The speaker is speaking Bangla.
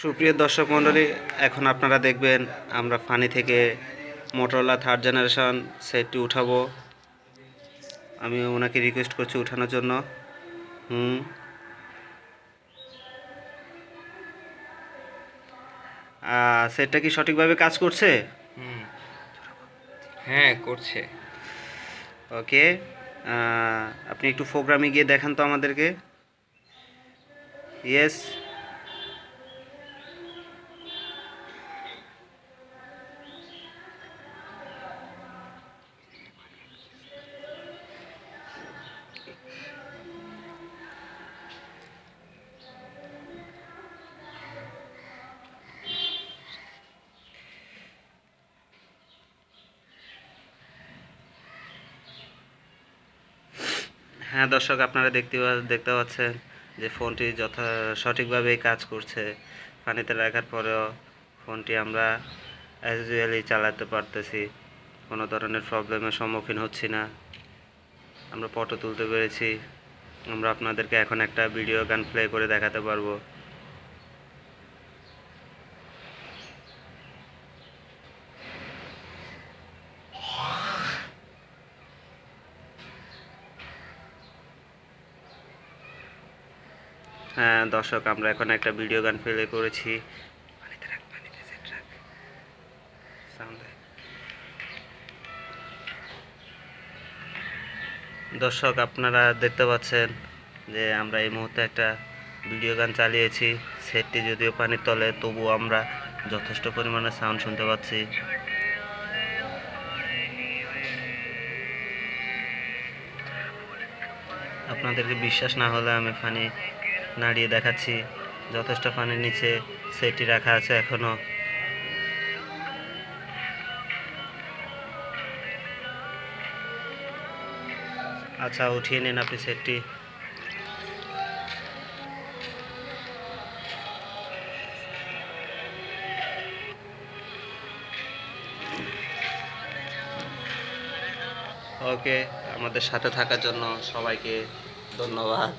সুপ্রিয় দর্শক মণ্ডলী, এখন আপনারা দেখবেন আমরা ফানি থেকে মোটরোলা 3rd জেনারেশন সেটটি উঠাবো। আমি ওনাকে রিকোয়েস্ট করছি উঠানোর জন্য। সেটটা কি সঠিকভাবে কাজ করছে? হ্যাঁ, করছে। ওকে, আপনি একটু প্রোগ্রামে গিয়ে দেখান তো আমাদেরকে। ইয়েস। হ্যাঁ দর্শক, আপনারা দেখতে পাচ্ছেন যে ফোনটি সঠিকভাবেই কাজ করছে। পানিতে রাখার পরেও ফোনটি আমরা অ্যাজ ইউজুয়ালি চালাতে পারতেছি, কোনো ধরনের প্রবলেমের সম্মুখীন হচ্ছি না। আমরা ফটো তুলতে পেরেছি। আমরা আপনাদেরকে এখন একটা ভিডিও গান প্লে করে দেখাতে পারবো। হ্যাঁ দর্শক, আমরা এখন একটা ভিডিও গান প্লে করেছি। দর্শক, আপনারা দেখতে পাচ্ছেন যে আমরা এই মুহূর্তে একটা ভিডিও গান চালিয়েছি। সেটটি যদিও পানির তলে, তবুও আমরা যথেষ্ট পরিমাণে সাউন্ড শুনতে পাচ্ছি। আপনাদেরকে বিশ্বাস না হলে আমি পানি নাড়িয়ে দেখাচ্ছি। যথেষ্ট পানির নিচে সেটটি রাখা আছে এখনো। আচ্ছা, উঠিয়ে নিন আপনি সেটটি। ওকে, আমাদের সাথে থাকার জন্য সবাইকে ধন্যবাদ।